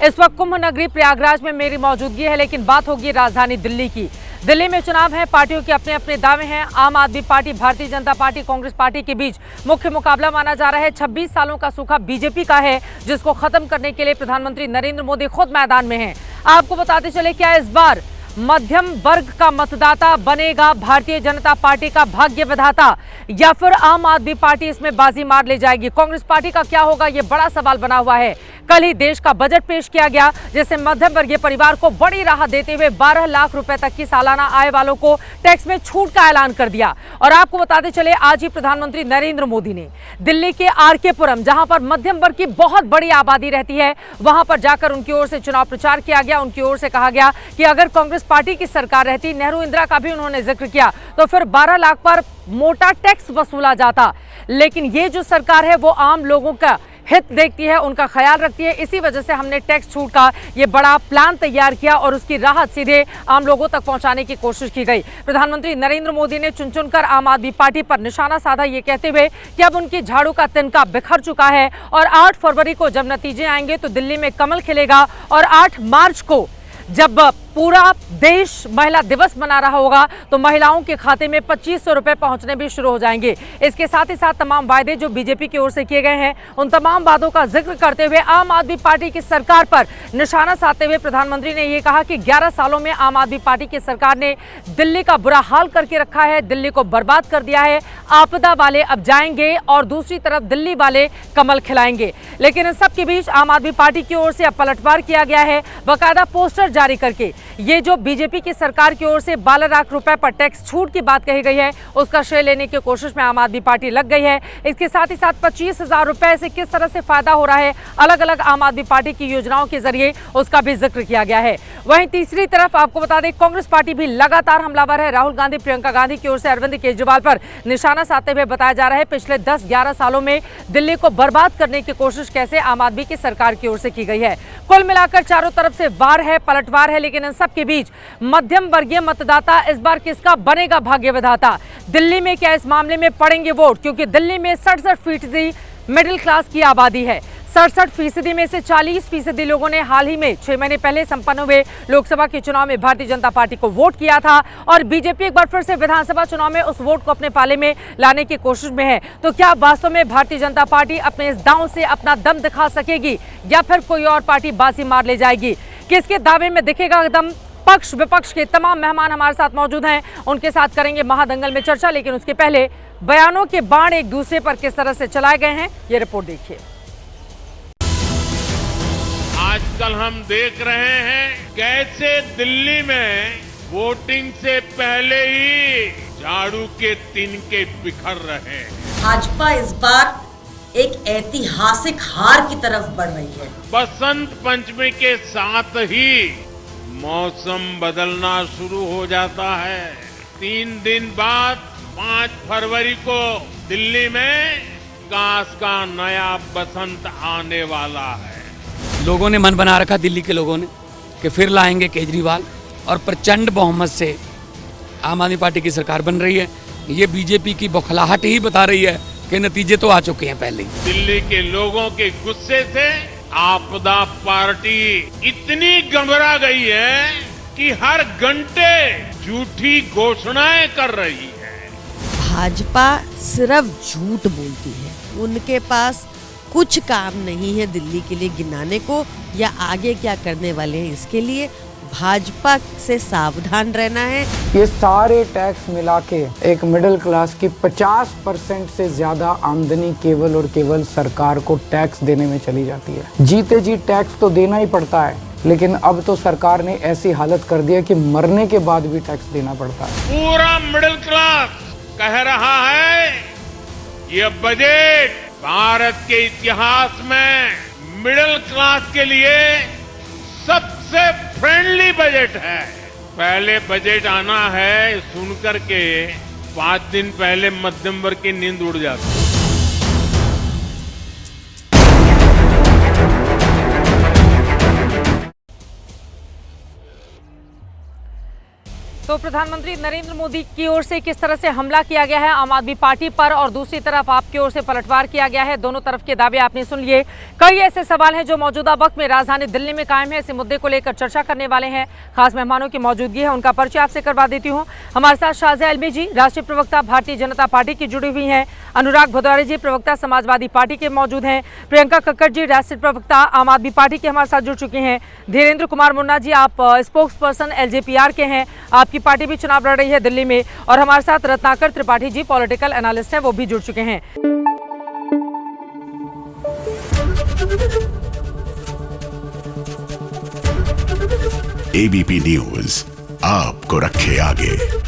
इस वक्त कुंभ नगरी प्रयागराज में मेरी मौजूदगी है, लेकिन बात होगी राजधानी दिल्ली की। दिल्ली में चुनाव है, पार्टियों के अपने अपने दावे हैं। आम आदमी party, Bharatiya Janata party, Congress party के बीच मुख्य मुकाबला माना जा रहा है। 26 सालों का सूखा बीजेपी का है, जिसको खत्म करने के लिए प्रधानमंत्री नरेंद्र मोदी खुद मैदान में हैं। आपको बताते चले, क्या इस बार मध्यम वर्ग का मतदाता बनेगा भारतीय जनता पार्टी का भाग्य विधाता, या फिर आम आदमी पार्टी इसमें बाजी मार ले जाएगी? कांग्रेस पार्टी का क्या होगा, ये बड़ा सवाल बना हुआ है। कल ही देश का बजट पेश किया गया, जिससे मध्यम वर्गीय परिवार को बड़ी राहत देते हुए 12 लाख रुपए तक की सालाना आय वालों को टैक्स में छूट का ऐलान कर दिया। और आपको बताते चले, आज ही प्रधानमंत्री नरेंद्र मोदी ने दिल्ली के आरकेपुरम, जहां पर मध्यम वर्ग की बहुत बड़ी आबादी रहती है, वहां पर जाकर उनकी ओर से चुनाव प्रचार किया गया। उनकी ओर से कहा गया कि अगर कांग्रेस पार्टी की सरकार रहती, नेहरू इंदिरा का भी उन्होंने जिक्र किया, तो फिर 12 लाख पर मोटा टैक्स वसूला जाता। लेकिन ये जो सरकार है, वो आम लोगों का हित देखती है, उनका ख्याल रखती है। इसी वजह से हमने टैक्स छूट का ये बड़ा प्लान तैयार किया और उसकी राहत सीधे आम लोगों तक पहुंचाने की कोशिश की गई। प्रधानमंत्री नरेंद्र मोदी ने चुन चुनकर आम आदमी पार्टी पर निशाना साधा, ये कहते हुए कि अब उनकी झाड़ू का तिनका बिखर चुका है और 8 फरवरी को जब नतीजे आएंगे तो दिल्ली में कमल खिलेगा। और 8 मार्च को जब पूरा देश महिला दिवस मना रहा होगा, तो महिलाओं के खाते में 2500 रुपए पहुंचने भी शुरू हो जाएंगे। इसके साथ ही साथ तमाम वायदे जो बीजेपी की ओर से किए गए हैं, उन तमाम वादों का जिक्र करते हुए आम आदमी पार्टी की सरकार पर निशाना साधते हुए प्रधानमंत्री ने यह कहा कि 11 सालों में आम आदमी पार्टी की सरकार ने दिल्ली का बुरा हाल करके रखा है, दिल्ली को बर्बाद कर दिया है। आपदा वाले अब जाएंगे और दूसरी तरफ दिल्ली वाले कमल खिलाएंगे। लेकिन इन सब के बीच आम आदमी पार्टी की ओर से अब पलटवार किया गया है, बाकायदा पोस्टर जारी करके। ये जो बीजेपी की सरकार की ओर से 12 लाख रुपए पर टैक्स छूट की बात कही गई है, उसका श्रेय लेने की कोशिश में आम आदमी पार्टी लग गई है। इसके साथ ही साथ 25,000 रुपए से किस तरह से फायदा हो रहा है अलग अलग आम आदमी पार्टी की योजनाओं के जरिए, उसका भी जिक्र किया गया है। वहीं तीसरी तरफ आपको बता दें, कांग्रेस पार्टी भी लगातार हमलावर है। राहुल गांधी, प्रियंका गांधी की ओर से अरविंद केजरीवाल पर निशाना साधते हुए बताया जा रहा है, पिछले 10-11 सालों में दिल्ली को बर्बाद करने की कोशिश कैसे आम आदमी की सरकार की ओर से की गई है। कुल मिलाकर चारों तरफ से वार है, पलटवार है। लेकिन इन सब के बीच मध्यम वर्गीय मतदाता इस बार किसका बनेगा भाग्य विधाता? दिल्ली में क्या इस मामले में पड़ेंगे वोट? क्योंकि दिल्ली में 67% मिडिल क्लास की आबादी है। 67% में से 40% लोगों ने हाल ही में 6 महीने पहले संपन्न हुए लोकसभा के चुनाव में भारतीय जनता पार्टी को वोट किया था। और बीजेपी एक बार फिर से विधानसभा चुनाव में उस वोट को अपने पाले में लाने की कोशिश में है। तो क्या वास्तव में भारतीय जनता पार्टी अपने इस दांव से अपना दम दिखा सकेगी, या फिर कोई और पार्टी बाजी मार ले जाएगी? किसके दावे में दिखेगा दम? पक्ष विपक्ष के तमाम मेहमान हमारे साथ मौजूद हैं, उनके साथ करेंगे महादंगल में चर्चा। लेकिन उसके पहले बयानों के बाण एक दूसरे पर किस तरह से चलाए गए हैं, ये रिपोर्ट देखिए। आजकल हम देख रहे हैं कैसे दिल्ली में वोटिंग से पहले ही झाड़ू के तिनके बिखर रहे हैं। भाजपा इस बार एक ऐतिहासिक हार की तरफ बढ़ रही है। बसंत पंचमी के साथ ही मौसम बदलना शुरू हो जाता है। 3 दिन बाद 5 फरवरी को दिल्ली में काश का नया बसंत आने वाला है। लोगों ने मन बना रखा, दिल्ली के लोगों ने, कि फिर लाएंगे केजरीवाल, और प्रचंड बहुमत से आम आदमी पार्टी की सरकार बन रही है। ये बीजेपी की बौखलाहट ही बता रही है कि नतीजे तो आ चुके हैं पहले ही। दिल्ली के लोगों के गुस्से से आपदा पार्टी इतनी घबरा गई है कि हर घंटे झूठी घोषणाएं कर रही है। भाजपा सिर्फ झूठ बोलती है, उनके पास कुछ काम नहीं है दिल्ली के लिए गिनाने को, या आगे क्या करने वाले हैं इसके लिए। भाजपा से सावधान रहना है। ये सारे टैक्स मिला के एक मिडिल क्लास की 50% से ज्यादा आमदनी केवल और केवल सरकार को टैक्स देने में चली जाती है। जीते जी टैक्स तो देना ही पड़ता है, लेकिन अब तो सरकार ने ऐसी हालत कर दी है कि मरने के बाद भी टैक्स देना पड़ता है। पूरा मिडिल क्लास कह रहा है, ये बजट भारत के इतिहास में मिडिल क्लास के लिए सबसे फ्रेंडली बजट है। पहले बजट आना है सुनकर के 5 दिन पहले मध्यम वर्ग की नींद उड़ जाती है। तो प्रधानमंत्री नरेंद्र मोदी की ओर से किस तरह से हमला किया गया है आम आदमी पार्टी पर और दूसरी तरफ आपकी ओर से पलटवार किया गया है, दोनों तरफ के दावे आपने सुन लिए। कई ऐसे सवाल हैं जो मौजूदा वक्त में राजधानी दिल्ली में कायम है। इस मुद्दे को लेकर चर्चा करने वाले हैं, खास मेहमानों की मौजूदगी है, उनका परिचय आपसे करवा देती हूँ। हमारे साथ शाज़िया एलवी जी, राष्ट्रीय प्रवक्ता भारतीय जनता पार्टी की जुड़ी हुई हैं। अनुराग भदौरिया जी, प्रवक्ता समाजवादी पार्टी के मौजूद हैं। प्रियंका कक्कड़ जी, राष्ट्रीय प्रवक्ता आम आदमी पार्टी के हमारे साथ जुड़ चुके हैं। धीरेन्द्र कुमार मुन्ना जी, आप स्पोक्स पर्सन एलजेपीआर के हैं, आपकी पार्टी भी चुनाव लड़ रही है दिल्ली में। और हमारे साथ रत्नाकर त्रिपाठी जी, पॉलिटिकल एनालिस्ट हैं, वो भी जुड़ चुके हैं। एबीपी न्यूज आपको रखे आगे।